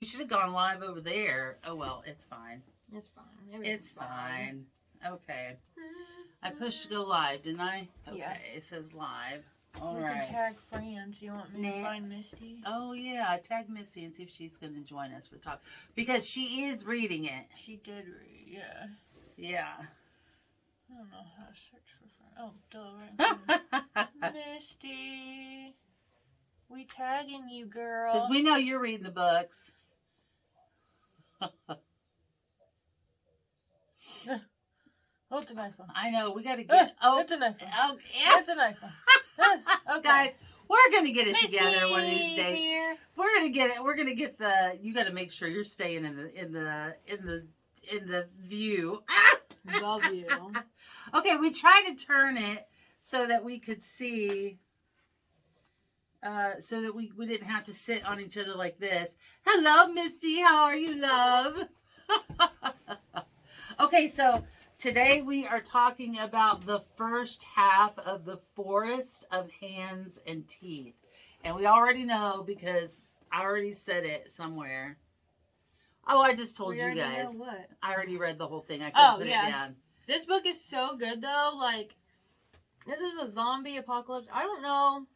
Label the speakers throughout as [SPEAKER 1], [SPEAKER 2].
[SPEAKER 1] You should have gone live over there. Oh, well, it's fine.
[SPEAKER 2] It's fine.
[SPEAKER 1] It's fine. Okay. I pushed to go live, didn't I? Okay,
[SPEAKER 2] yeah.
[SPEAKER 1] It says live. All
[SPEAKER 2] we
[SPEAKER 1] right.
[SPEAKER 2] can tag friends. You want me to find Misty?
[SPEAKER 1] Oh, yeah. Tag Misty and see if she's going to join us for talk. Because she is reading it.
[SPEAKER 2] She did read, yeah.
[SPEAKER 1] Yeah.
[SPEAKER 2] I don't know how to search for friends. Oh, duh, right. Misty. We tagging you, girl.
[SPEAKER 1] Because we know you're reading the books.
[SPEAKER 2] Oh, it's an iPhone.
[SPEAKER 1] I know. We got to get...
[SPEAKER 2] it's an iPhone.
[SPEAKER 1] Okay.
[SPEAKER 2] It's an iPhone. Okay.
[SPEAKER 1] Guys, we're going to get it
[SPEAKER 2] Misty's
[SPEAKER 1] together one of these days.
[SPEAKER 2] Here.
[SPEAKER 1] We're going to get it. We're going to get the... You got to make sure you're staying in the view.
[SPEAKER 2] Love you.
[SPEAKER 1] Okay, we tried to turn it so that we could see... so that we didn't have to sit on each other like this. Hello, Misty. How are you, love? Okay, so today we are talking about the first half of The Forest of Hands and Teeth. And we already know because I already said it somewhere. Oh, I just told you guys.
[SPEAKER 2] Know what?
[SPEAKER 1] I already read the whole thing. I couldn't put it down.
[SPEAKER 2] This book is so good, though. Like, this is a zombie apocalypse. I don't know.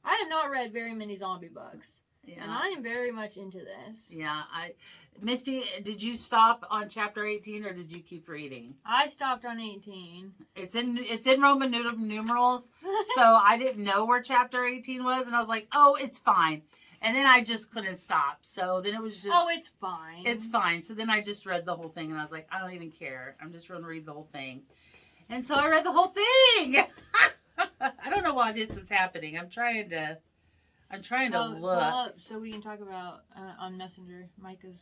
[SPEAKER 2] I have not read very many zombie books. Yeah. And I am very much into this.
[SPEAKER 1] Yeah. Misty, did you stop on chapter 18 or did you keep reading?
[SPEAKER 2] I stopped on 18.
[SPEAKER 1] It's in Roman numerals, so I didn't know where chapter 18 was, and I was like, oh, it's fine. And then I just couldn't stop. So then it was just...
[SPEAKER 2] Oh, it's fine.
[SPEAKER 1] It's fine. So then I just read the whole thing, and I was like, I don't even care. I'm just going to read the whole thing. And so I read the whole thing. I don't know why this is happening. I'm trying to look.
[SPEAKER 2] Up so we can talk about on Messenger Micah's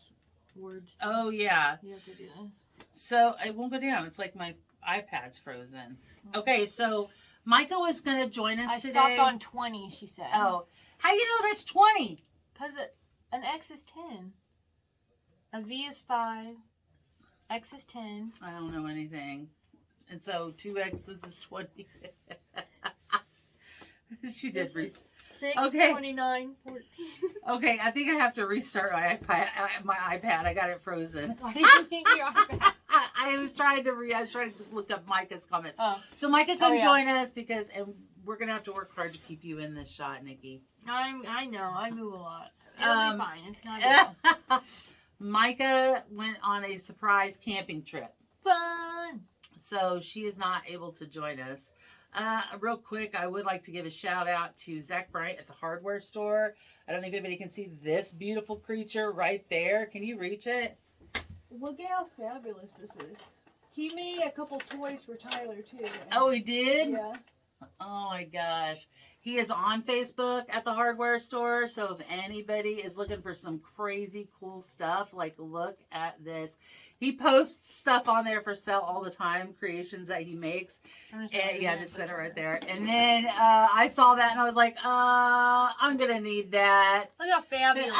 [SPEAKER 2] words.
[SPEAKER 1] Oh yeah.
[SPEAKER 2] You have to do this.
[SPEAKER 1] So it won't go down. It's like my iPad's frozen. Okay, so Micah was gonna join us today.
[SPEAKER 2] I stopped on 20. She said.
[SPEAKER 1] Oh, how you know that's 20?
[SPEAKER 2] Because an X is 10. A V is 5. X is 10.
[SPEAKER 1] I don't know anything. And so 2X's is 20. She did.
[SPEAKER 2] 6,
[SPEAKER 1] okay.
[SPEAKER 2] 29, 14.
[SPEAKER 1] Okay, I think I have to restart my iPad. I got it frozen.
[SPEAKER 2] Why did you think your iPad?
[SPEAKER 1] I was trying to look up Micah's comments.
[SPEAKER 2] Oh.
[SPEAKER 1] So Micah couldn't join us because, and we're gonna have to work hard to keep you in this shot, Nikki.
[SPEAKER 2] I know. I move a lot. It'll be fine. It's not.
[SPEAKER 1] Micah went on a surprise camping trip.
[SPEAKER 2] Fun.
[SPEAKER 1] So she is not able to join us. Real quick, I would like to give a shout out to Zach Bryant at the hardware store. I don't know if anybody can see this beautiful creature right there. Can you reach it?
[SPEAKER 2] Look how fabulous this is. He made a couple toys for Tyler too.
[SPEAKER 1] Oh, he did?
[SPEAKER 2] Yeah.
[SPEAKER 1] Oh my gosh. He is on Facebook at the hardware store. So if anybody is looking for some crazy cool stuff, like look at this. He posts stuff on there for sale all the time, creations that he makes. And yeah, just set it right there. And then I saw that and I was like, I'm going to need that.
[SPEAKER 2] Look how fabulous.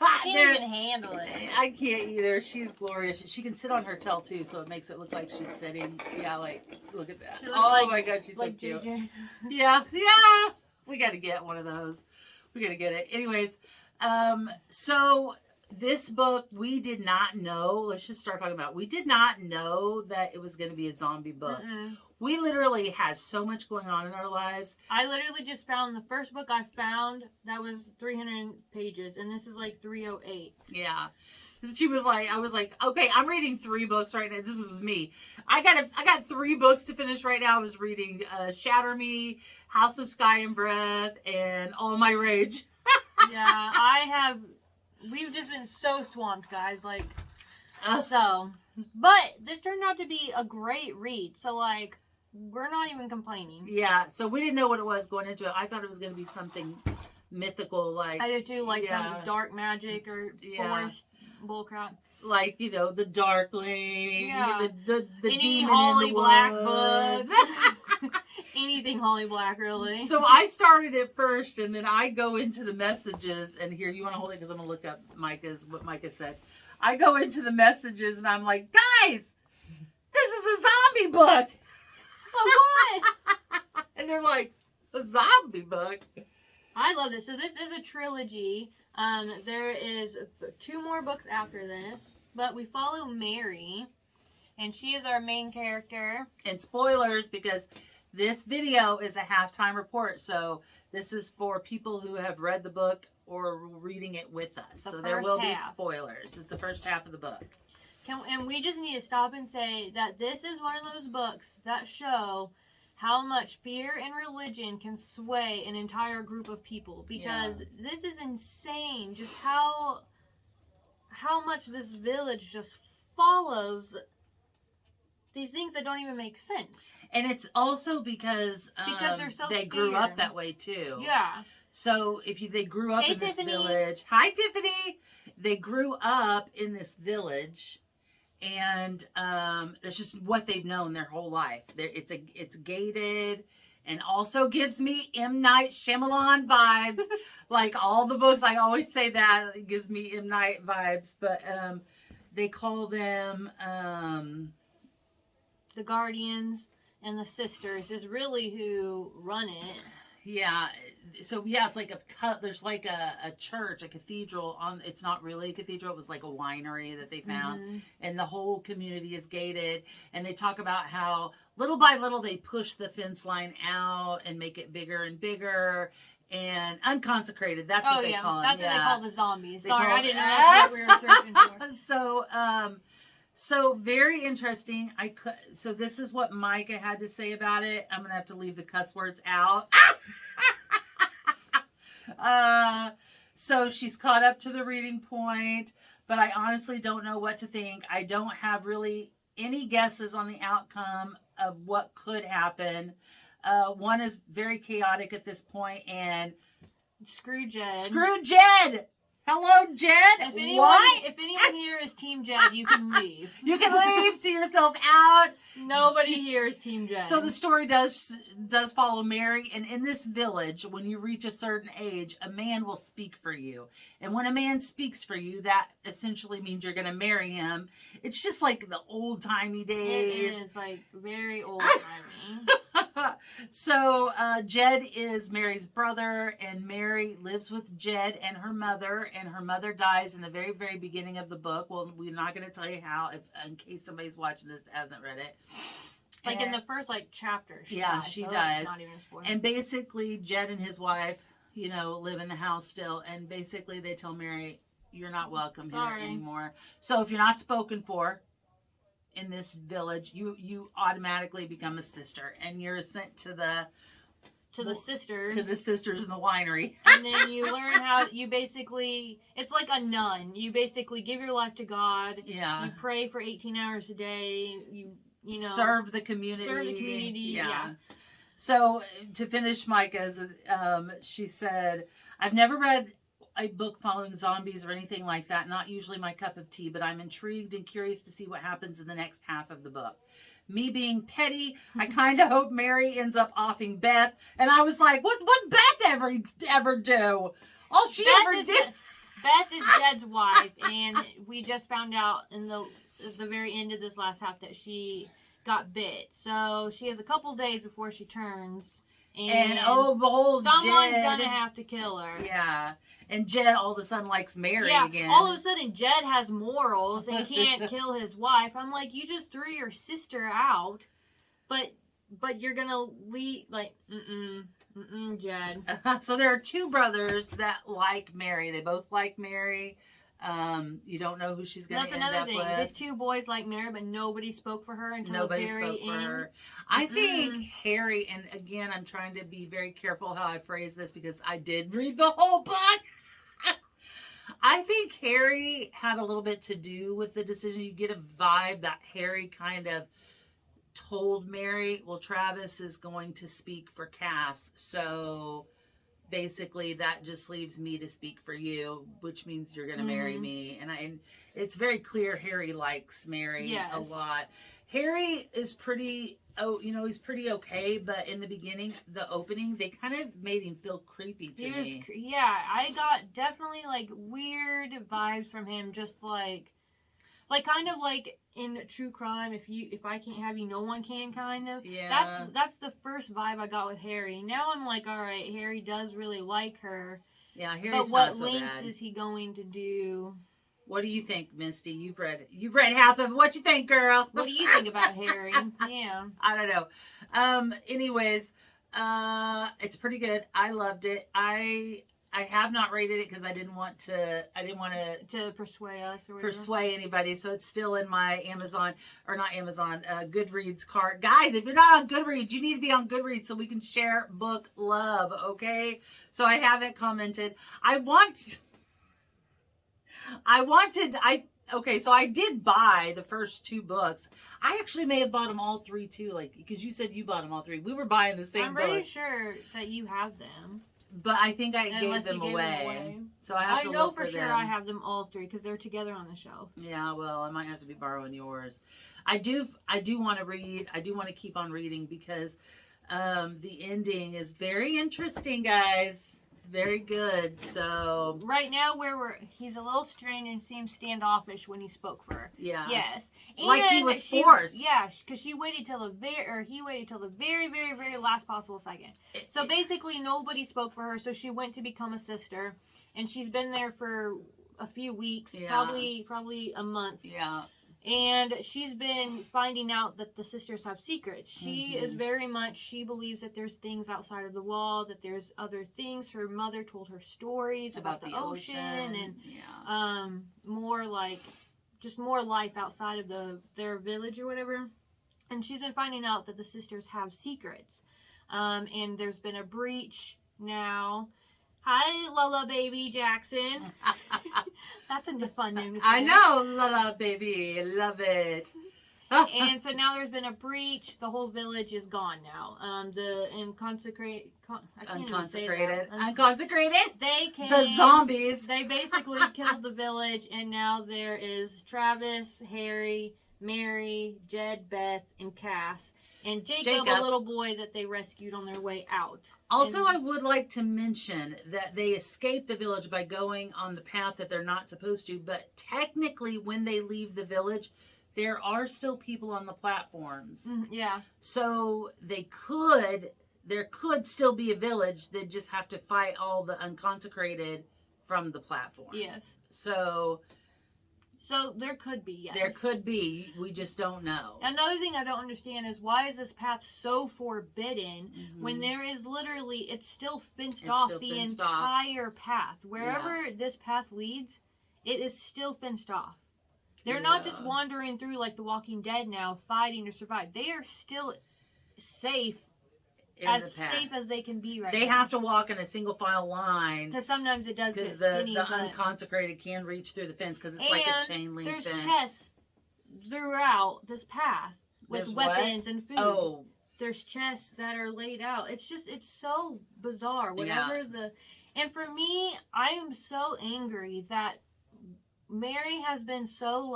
[SPEAKER 2] I can't even handle it.
[SPEAKER 1] I can't either. She's glorious. She can sit on her tail too, so it makes it look like she's sitting. Yeah, like, look at that. Oh my God, she's like so cute. JJ. Yeah. We got to get one of those. We got to get it. Anyways, so this book, we did not know. Let's just start talking about it. We did not know that it was going to be a zombie book. We literally had so much going on in our lives.
[SPEAKER 2] I literally just found the first book I found that was 300 pages, and this is like 308.
[SPEAKER 1] Yeah. She was like, I was like, okay, I'm reading 3 books right now. This is me. I got 3 books to finish right now. I was reading Shatter Me, House of Sky and Breath, and All My Rage.
[SPEAKER 2] Yeah, we've just been so swamped, guys. Like, so. But this turned out to be a great read. So, like, we're not even complaining.
[SPEAKER 1] Yeah, so we didn't know what it was going into it. I thought it was going to be something mythical, like...
[SPEAKER 2] I did too, like some dark magic or forest bullcrap.
[SPEAKER 1] Like, you know, the Darkling, the
[SPEAKER 2] Any
[SPEAKER 1] demon
[SPEAKER 2] Holly
[SPEAKER 1] in the
[SPEAKER 2] Black
[SPEAKER 1] woods.
[SPEAKER 2] books. Anything Holly Black, really.
[SPEAKER 1] So I started it first, and then I go into the messages, and here, you want to hold it because I'm going to look up what Micah said. I go into the messages, and I'm like, guys, this is a zombie book.
[SPEAKER 2] What?
[SPEAKER 1] And they're like, a zombie book?
[SPEAKER 2] I love this. So this is a trilogy. There is 2 more books after this, but we follow Mary, and she is our main character.
[SPEAKER 1] And spoilers, because this video is a halftime report, so this is for people who have read the book or reading it with us. So there will be spoilers. It's the first half of the book.
[SPEAKER 2] And we just need to stop and say that this is one of those books that show how much fear and religion can sway an entire group of people. Because this is insane, just how much this village just follows these things that don't even make sense.
[SPEAKER 1] And it's also because
[SPEAKER 2] they're so
[SPEAKER 1] they grew up that way too.
[SPEAKER 2] Yeah.
[SPEAKER 1] So they grew up in this village. Hi, Tiffany. They grew up in this village, and it's just what they've known their whole life. It's gated, and also gives me M. Night Shyamalan vibes. Like all the books, I always say that it gives me M. Night vibes. But they call them
[SPEAKER 2] the Guardians, and the Sisters is really who run it.
[SPEAKER 1] Yeah. So it's like there's like a church, a cathedral it's not really a cathedral. It was like a winery that they found, and the whole community is gated. And they talk about how little by little they push the fence line out and make it bigger and bigger. And unconsecrated, that's what they call them.
[SPEAKER 2] That's what they call the zombies. Sorry, I didn't know that's what we were searching for.
[SPEAKER 1] So very interesting. So this is what Micah had to say about it. I'm gonna have to leave the cuss words out. So she's caught up to the reading point, but I honestly don't know what to think. I don't have really any guesses on the outcome of what could happen. One is very chaotic at this point, and
[SPEAKER 2] screw Jed.
[SPEAKER 1] Screw Jed! Hello, Jed.
[SPEAKER 2] If anyone here is Team Jed, you can leave.
[SPEAKER 1] You can leave. See yourself out.
[SPEAKER 2] Nobody here is Team Jed.
[SPEAKER 1] So the story does follow Mary, and in this village, when you reach a certain age, a man will speak for you. And when a man speaks for you, that essentially means you're going to marry him. It's just like the old-timey days.
[SPEAKER 2] It is like very old-timey.
[SPEAKER 1] So Jed is Mary's brother, and Mary lives with Jed and her mother dies in the very, very beginning of the book. Well, we're not going to tell you how, in case somebody's watching this that hasn't read it.
[SPEAKER 2] Like in the first chapter. She
[SPEAKER 1] does.
[SPEAKER 2] Not even a spoiler.
[SPEAKER 1] And basically, Jed and his wife, live in the house still, and basically they tell Mary, "You're not welcome here anymore." So if you're not spoken for in this village, you automatically become a sister, and you're sent to the
[SPEAKER 2] sisters
[SPEAKER 1] in the winery.
[SPEAKER 2] And then you learn how it's like a nun. You basically give your life to God.
[SPEAKER 1] Yeah.
[SPEAKER 2] You pray for 18 hours a day. You
[SPEAKER 1] serve the community. Yeah. So to finish Micah's, she said, "I've never read a book following zombies or anything like that. Not usually my cup of tea, but I'm intrigued and curious to see what happens in the next half of the book. Me being petty, I kind of hope Mary ends up offing Beth." And I was like, what Beth ever do? All she ever did.
[SPEAKER 2] Beth is Jed's wife, and we just found out in the very end of this last half that she got bit. So she has a couple days before she turns. And
[SPEAKER 1] behold,
[SPEAKER 2] someone's
[SPEAKER 1] Jed,
[SPEAKER 2] gonna have to kill her.
[SPEAKER 1] Yeah. And Jed all of a sudden likes Mary again.
[SPEAKER 2] All of a sudden Jed has morals and can't kill his wife. I'm like, you just threw your sister out, but you're gonna leave Jed.
[SPEAKER 1] So there are 2 brothers that like Mary. They both like Mary. You don't know who she's going to end up with. That's another thing.
[SPEAKER 2] These 2 boys like Mary, but nobody spoke for her until the very end.
[SPEAKER 1] I think Harry, and again, I'm trying to be very careful how I phrase this because I did read the whole book. I think Harry had a little bit to do with the decision. You get a vibe that Harry kind of told Mary, well, Travis is going to speak for Cass, so basically that just leaves me to speak for you, which means you're going to marry me. And it's very clear Harry likes Mary a lot. Harry is pretty, he's pretty okay, but in the beginning, the opening, they kind of made him feel creepy to me.
[SPEAKER 2] I got definitely weird vibes from him, just like kind of like in true crime, if I can't have you, no one can, kind of. Yeah. That's the first vibe I got with Harry. Now I'm like, all right, Harry does really like her.
[SPEAKER 1] Yeah, Harry's
[SPEAKER 2] but what
[SPEAKER 1] not so
[SPEAKER 2] lengths
[SPEAKER 1] bad.
[SPEAKER 2] is he going to do?
[SPEAKER 1] What do you think, Misty? You've read half of it. What you think, girl?
[SPEAKER 2] What do you think about Harry? Yeah.
[SPEAKER 1] I don't know. Anyways, it's pretty good. I loved it. I have not rated it because I didn't want to
[SPEAKER 2] persuade us or whatever.
[SPEAKER 1] persuade anybody. So it's still in my Goodreads cart. Guys, if you're not on Goodreads, you need to be on Goodreads so we can share book love. Okay. So I haven't commented. Okay, so I did buy the first 2 books. I actually may have bought them all 3 too, like, because you said you bought them all 3. We were buying the same books.
[SPEAKER 2] I'm pretty sure that you have them.
[SPEAKER 1] But I think I gave them away. So I have to
[SPEAKER 2] know
[SPEAKER 1] look
[SPEAKER 2] for sure
[SPEAKER 1] them.
[SPEAKER 2] I have them all 3 because they're together on the shelf.
[SPEAKER 1] Yeah, well, I might have to be borrowing yours. I do want to read. I do want to keep on reading because the ending is very interesting, guys. Very good. So
[SPEAKER 2] right now, he's a little strange and seems standoffish when he spoke for her.
[SPEAKER 1] Yeah.
[SPEAKER 2] Yes. And
[SPEAKER 1] like he was forced.
[SPEAKER 2] Yeah, because he waited till the very, very, very last possible second. So basically, nobody spoke for her. So she went to become a sister, and she's been there for a few weeks, probably a month.
[SPEAKER 1] Yeah.
[SPEAKER 2] And she's been finding out that the sisters have secrets. She is she believes that there's things outside of the wall, that there's other things. Her mother told her stories about the ocean and more life outside of their village or whatever. And she's been finding out that the sisters have secrets. And there's been a breach now. Hi, Lala Baby Jackson. That's a fun name to say.
[SPEAKER 1] I know, Lala Baby. I love it.
[SPEAKER 2] And so now there's been a breach. The whole village is gone now. Unconsecrated. They came.
[SPEAKER 1] The zombies.
[SPEAKER 2] They basically killed the village, and now there is Travis, Harry, Mary, Jed, Beth, and Cass. And Jacob, a little boy that they rescued on their way out.
[SPEAKER 1] Also, I would like to mention that they escape the village by going on the path that they're not supposed to. But technically, when they leave the village, there are still people on the platforms.
[SPEAKER 2] Yeah.
[SPEAKER 1] So there could still be a village. They just have to fight all the unconsecrated from the platform.
[SPEAKER 2] Yes.
[SPEAKER 1] So
[SPEAKER 2] there could be, yes.
[SPEAKER 1] There could be. We just don't know.
[SPEAKER 2] Another thing I don't understand is why is this path so forbidden when there is literally, it's still fenced off the entire path. Wherever this path leads, it is still fenced off. They're not just wandering through like The Walking Dead now, fighting to survive. They are still safe. Safe as they can be right now.
[SPEAKER 1] They have to walk in a single file line.
[SPEAKER 2] Because sometimes it does get
[SPEAKER 1] skinny. Because the unconsecrated can reach through the fence because it's like a chain link fence.
[SPEAKER 2] There's chests throughout this path with weapons and food.
[SPEAKER 1] Oh.
[SPEAKER 2] There's chests that are laid out. It's so bizarre. And for me, I am so angry that Mary has been so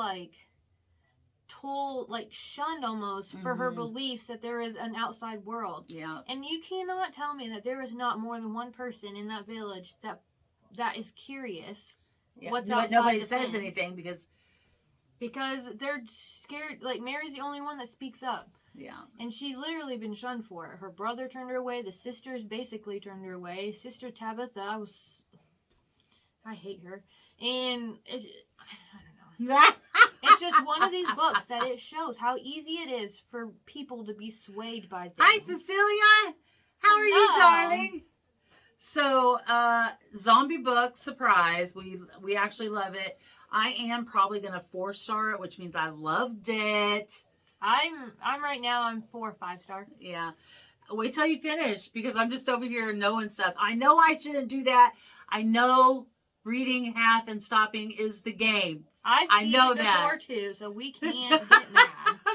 [SPEAKER 2] shunned almost for her beliefs that there is an outside world.
[SPEAKER 1] Yeah. And
[SPEAKER 2] you cannot tell me that there is not more than one person in that village that is curious what's outside.
[SPEAKER 1] Nobody says anything because
[SPEAKER 2] they're scared. Like, Mary's the only one that speaks up.
[SPEAKER 1] Yeah. And
[SPEAKER 2] she's literally been shunned for it. Her brother turned her away. The sisters basically turned her away. Sister Tabitha, I hate her. And I don't know. It's just one of these books that it shows how easy it is for people to be swayed by things.
[SPEAKER 1] Hi, Cecilia. How are you, darling? So, zombie book, surprise. We actually love it. I am probably going to 4-star it, which means I loved it.
[SPEAKER 2] I'm right now, I'm 4 or 5-star.
[SPEAKER 1] Yeah. Wait till you finish because I'm just over here knowing stuff. I know I shouldn't do that. I know reading half and stopping is the game.
[SPEAKER 2] I know that before too, so we can't get mad.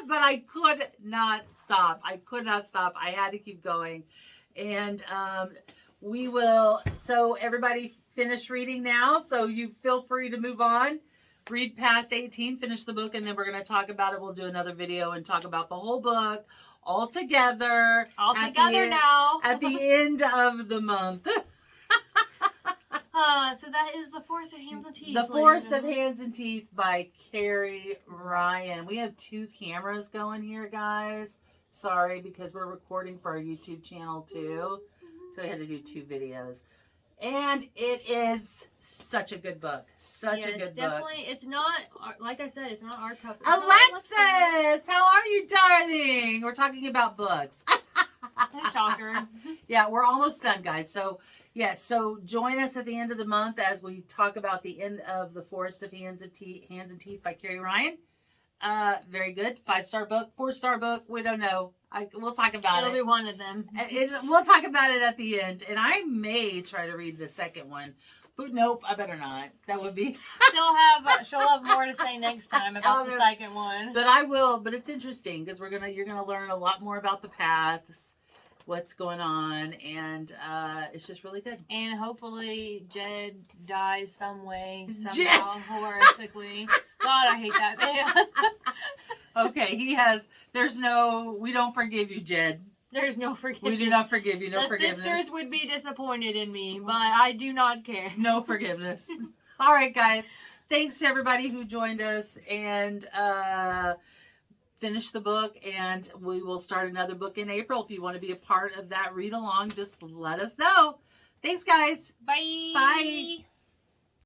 [SPEAKER 1] But I could not stop. I had to keep going. And we will, so everybody finish reading now. So you feel free to move on. Read past 18, finish the book, and then we're going to talk about it. We'll do another video and talk about the whole book all together.
[SPEAKER 2] Now.
[SPEAKER 1] At the end of the month.
[SPEAKER 2] So that is The Forest of Hands and Teeth.
[SPEAKER 1] The Forest of Hands and Teeth by Carrie Ryan. We have 2 cameras going here, guys. Sorry, because we're recording for our YouTube channel too. So we had to do 2 videos. And it is such a good book. Such a good book.
[SPEAKER 2] It's not, like I said, it's not our cup.
[SPEAKER 1] Alexis, how are you, darling? We're talking about books.
[SPEAKER 2] Shocker.
[SPEAKER 1] Yeah, we're almost done, guys. So, yes, so join us at the end of the month as we talk about the end of The Forest of Hands and Teeth by Carrie Ryan. Very good. 5-star book, 4-star book. We don't know. We'll talk about it.
[SPEAKER 2] It'll be one of them.
[SPEAKER 1] We'll talk about it at the end. And I may try to read the second one. But nope, I better not. That would be...
[SPEAKER 2] She'll have more to say next time about the second one.
[SPEAKER 1] But I will. But it's interesting because you're gonna learn a lot more about the paths, what's going on, and it's just really good.
[SPEAKER 2] And hopefully Jed dies some way, somehow, horrifically. God, I hate that man.
[SPEAKER 1] Okay, we don't forgive you, Jed.
[SPEAKER 2] There's no forgiveness.
[SPEAKER 1] We do not forgive you. No forgiveness.
[SPEAKER 2] The sisters would be disappointed in me, but I do not care.
[SPEAKER 1] No forgiveness. All right, guys. Thanks to everybody who joined us and finish the book. And we will start another book in April. If you want to be a part of that read along, just let us know. Thanks, guys.
[SPEAKER 2] Bye.
[SPEAKER 1] Bye.